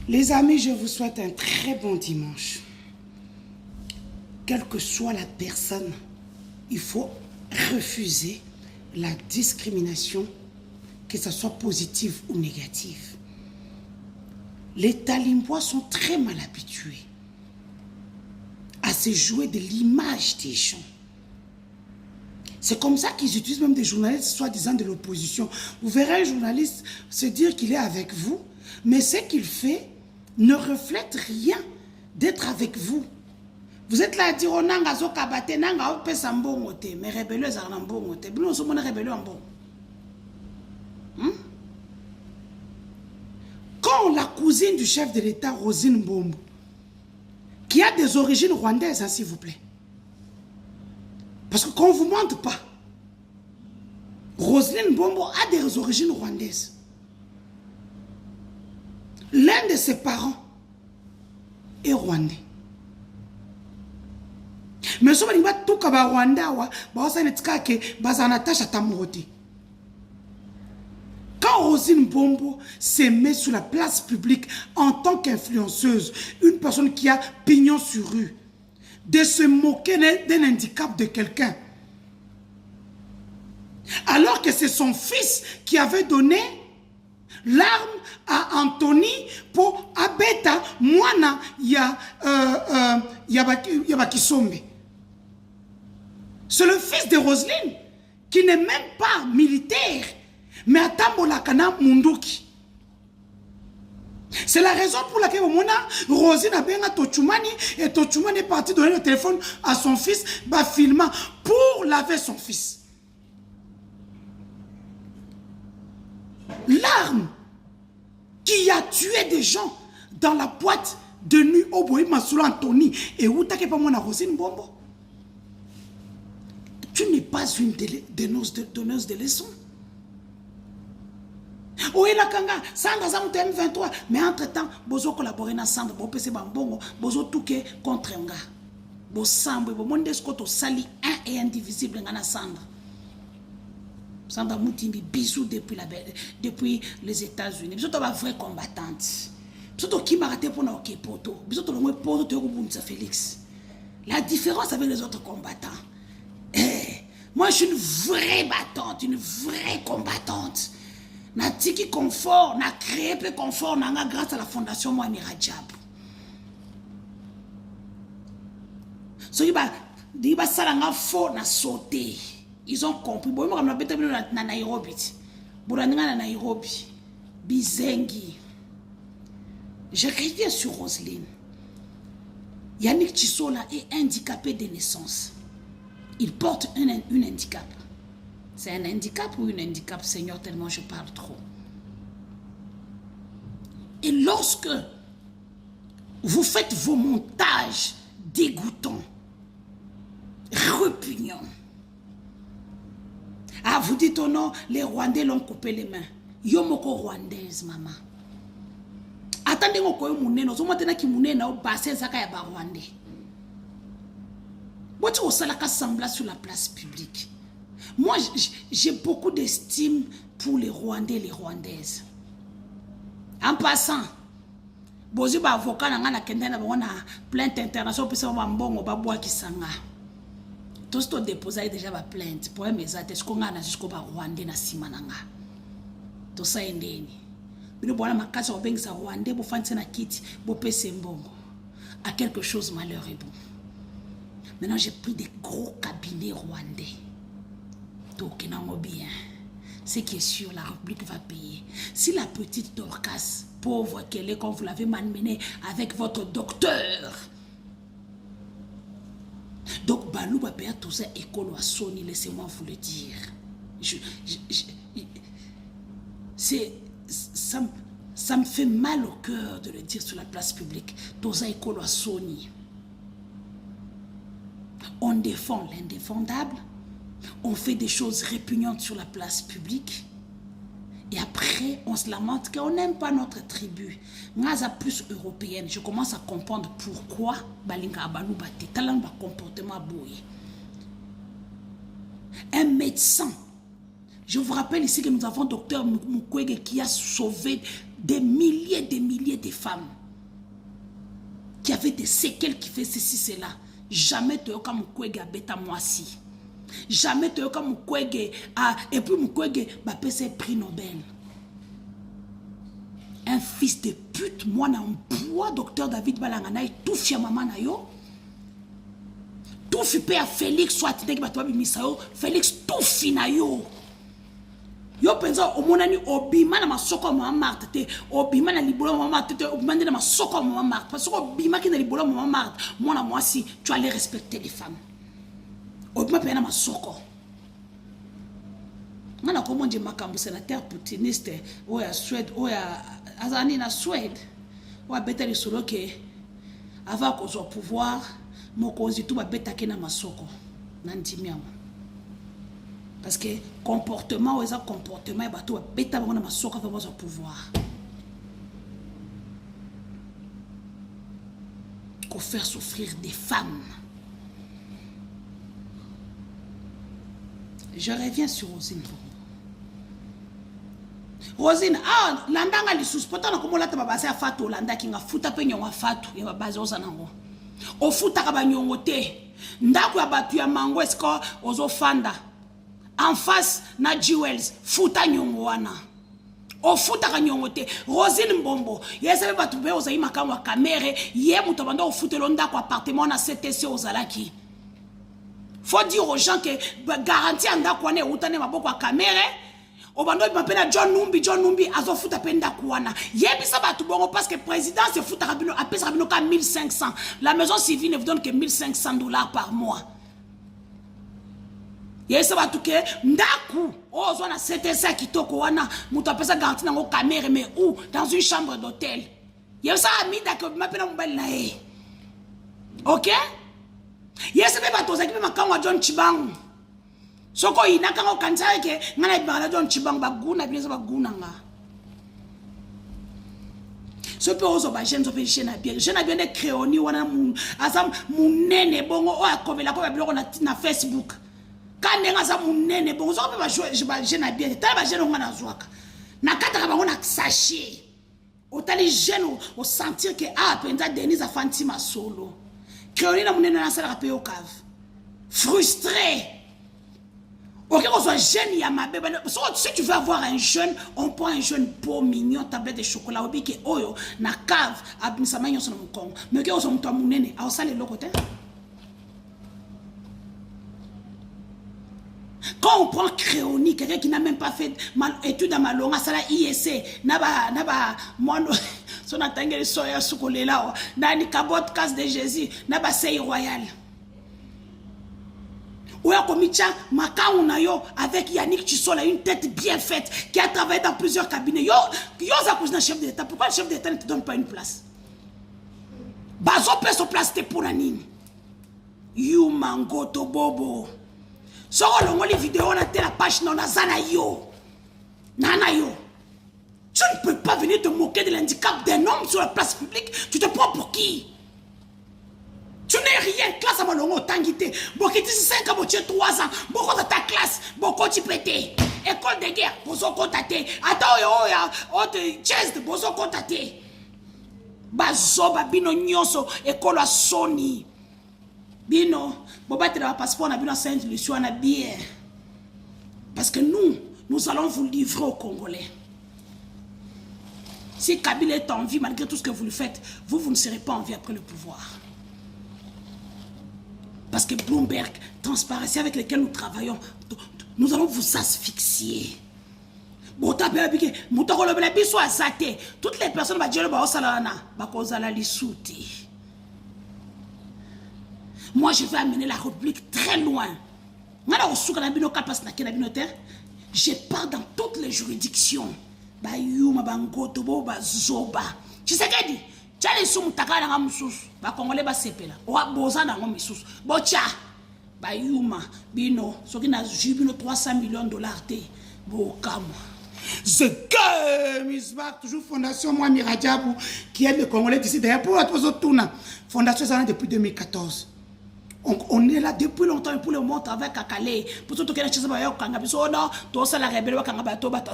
Les amis, je vous souhaite un très bon dimanche. Quelle que soit la personne, il faut refuser la discrimination, que ce soit positive ou négative. Les Talimbois sont très mal habitués à se jouer de l'image des gens. C'est comme ça qu'ils utilisent même des journalistes soi-disant de l'opposition. Vous verrez un journaliste se dire qu'il est avec vous, mais ce qu'il fait ne reflète rien d'être avec vous. Vous êtes là à dire, nanga zo kabate, nanga o pesa mbongo te, mais rébellion za na mbongo te. Bino so mona rébellion en bon. Quand la cousine du chef de l'État, Roselyne Mbombo, qui a des origines rwandaises, hein, s'il vous plaît. Parce que qu'on ne vous mente pas, Roselyne Mbombo a des origines rwandaises. L'un de ses parents est rwandais. Mais si on va tout comme Rwanda, quand Roselyne Mbombo se met sur la place publique en tant qu'influenceuse, une personne qui a pignon sur rue, de se moquer d'un handicap de quelqu'un, alors que c'est son fils qui avait donné l'arme à Anthony pour abeta mwana Kisombe. C'est le fils de Roselyne qui n'est même pas militaire, mais à Tambolakana Munduki. C'est la raison pour laquelle Roselyne a bien Tochumani et Tochumani est parti donner le téléphone à son fils, filmant pour laver son fils. L'arme qui a tué des gens dans la boîte de nuit au Boïma sous Anthony et où t'as pas mon Roselyne Mbombo. Tu n'es pas une donneuse de leçons. Oui, la kanga, Sandra Zamou M23, mais entre-temps, bozo collaborer na Sandra, bo pese bambongo, bozo touke contre nga. Bo sambo, bo monde skoto sali un et indivisible nga na Sandra. Sandra Moutimbi, bisous depuis les États-Unis. Bisous to ba vraie combattante. Bisous to qui m'a raté pour na okepoto. Bisous to le poto te Bunza Félix. La différence avec les autres combattants. Moi, je suis une vraie battante, une vraie combattante. Na tiki confort, na créé peu confort, na grâce à la fondation Mohamed Rajab. So diba salanga fort na sauté. Ils ont compris. Bon, moi, je suis na Nairobi. Bourandinga na Nairobi. Bizengi. Je reviens sur Roselyne. Yannick Chisola est handicapé de naissance. Il porte un handicap. C'est un handicap ou un handicap, Seigneur, tellement je parle trop. Et lorsque vous faites vos montages dégoûtants, repugnants, ah, vous dites oh non, les Rwandais l'ont coupé les mains. Yomoko rwandaise, maman. Attendez, on koyo muneno, so maintenant ki munena o basé zaka ya ba Rwandais. Boti o salaka sembla sur la place publique. Moi, j'ai beaucoup d'estime pour les Rwandais et les Rwandaises. En passant, bozi ba avocat na ngana kende na bona plainte internationale pour ça mbongo ba bois ki sanga. Tout ce déposé déjà ba plainte pour mes attes ko ngana jusqu'au ba Rwandais na simananga. To ça endeni. Bino bona makasa obengisa Rwandais bo fanti na kiti bo pese mbongo. À quelque chose malheur est bon. Maintenant j'ai pris des gros cabinets rwandais. Donc bien. Ce qui est sûr, la République va payer. Si la petite Dorcas, pauvre qu'elle est, quand vous l'avez malmenée avec votre docteur. Donc, Balou va payer tout ça, école à Sony, laissez-moi vous le dire. Ça me fait mal au cœur de le dire sur la place publique. Tout ça, école à Sony. On défend l'indéfendable. On fait des choses répugnantes sur la place publique. Et après, on se lamente qu'on n'aime pas notre tribu. Ngaza plus européenne. Je commence à comprendre pourquoi Balinga Abalou Bate. Talan ba comportement boy. Un médecin. Je vous rappelle ici que nous avons docteur Mukwege qui a sauvé des milliers de femmes qui avaient des séquelles qui fait ceci, cela. Jamais tu as comme Mukwege abeta moisi. Jamais tu as comme Mukwege et puis Mukwege va passer prix Nobel. Un fils de pute, moi na bois, docteur David Balangana, tout fier maman na yo. Tout fi père Félix soit tiki batwa bimisayo, Félix tout fi na yo. Yo penza omonani obima na masoko mama Marthe te, obima na libolo mama Marthe te, obima na masoko mama Marthe parce que obima ki na libolo mama Marthe, moi si tu allais respecter les femmes. Obima pe na masoko. Ngana ko monje makambo sénateur poutiniste oya Suède oya azani na Suède. Oya beta lisolo ke avant qu'on soit au pouvoir, mokonzi tout ba beta ke na masoko. Nandimiamo. Parce que comportement, ou comportement, et bateau, bêta, on a ma soca va au pouvoir. Qu'on faire souffrir des femmes. Je reviens sur Rosine. Rosine, l'andanga li sous, pourtant, comme on l'a tabasé à Fatou, l'anda qui n'a fouta pe nyonga Fatou, il va baser aux anango. Au fouta kaba nyongote, ndako ya batu ya mango, est-ce qu'on ozo fanda? En face na Jewels futa nyongo wana o futa ka nyongo te Rosine Mbombo yesebe batu be ozayi makambo ya kamere ye muto banda o futelo ndako appartement na CTC ozalaki. Faut dire aux gens que garantie ndako wana utane maboko ya kamere o bando mapena John Numbi azo futa pe ndako wana yebisa batu bongo parce que président se futa kabino apesa kabino ka 1500 la maison civile ne vous donne que $1500 par mois. Yesa batuke ndaku ozo na CTC kitoko wana muto apesa garantie nango caméra mais où dans une chambre d'hôtel. Yesa amida que mapena mobile na e. OK? Yesa be batoza ki makango John Chibangu. Soko ina kango kanza ke ngana ibala John Chibangu baguna bien baguna nga. Ce peut ozo ba jeune sope jeune bien de créoni wana asam munene bongo o akomela ko ba biloko na Facebook. Quand on a munene bon zo ba jeune bien tala ba jeune ngana zwaka na kata ka bango na sachet otali jeune au sentir que penza Denise a Fantima solo créoli na munene na sala pe au cave frustré. OK on soit jeune ya mabe si tu veux avoir un jeune on prend un jeune beau mignon tablette de chocolat obi ke oyo na cave abimisa manyo so na mukongo mais que on soit muto munene a osale lokote. Quand on prend Créoni, quelqu'un qui n'a même pas fait étude à Malonga, ça la ISC, naba mono, son attengue soya soukolela, nani kabot casse de Jésus, naba sei royal. Ouya komicha makao na yo avec Yannick Tissola, une tête bien faite, qui a travaillé dans plusieurs cabinets. Yo za cousin chef d'État. Pourquoi le chef d'État ne te donne pas une place? Bazo peut se placer pour la nini. You mangoto bobo. Sors les vidéos na la page non nazana yo. Nana yo. Tu ne peux pas venir te moquer de l'handicap d'un homme sur la place publique. Tu te prends pour qui? Tu n'es rien. Classe à Malongo Tangité. Bokiti 5 ans, 3 ans. Beaucoup de ta classe. Beaucoup tu pété. École de guerre. Bozo contaté. Attends yo te chest. Bozo contaté. Bazo babino nyonso. École à Sony. Bino. Boba te la passeport na bino Saint-Lucie na bien. Parce que nous allons vous livrer aux Congolais. Si Kabila est en vie, malgré tout ce que vous lui faites, vous ne serez pas en vie après le pouvoir. Parce que Bloomberg, transparence avec lesquels nous travaillons, nous allons vous asphyxier. Toutes les personnes qui ont moi, je vais amener la République très loin. Je pars dans toutes les juridictions. Tu sais ce qu'il dit? Tu as les sous mutaka na mususu. Ba Congolais ba sepela. O boza na ngo misusu. Bocha. Ba yuma bino soki na jubino 300 millions de dollars te. Bokamo. C'est que Misbak, toujours Fondation Moi Miradiabou, qui aide les Congolais d'ici d'ailleurs pour notre autres Fondation ça depuis 2014. On est là depuis longtemps et pour le moment travail à Calais. Pour tout ce qui est chez eux, on a besoin de tout ça la rebelle, on a besoin de tout ça.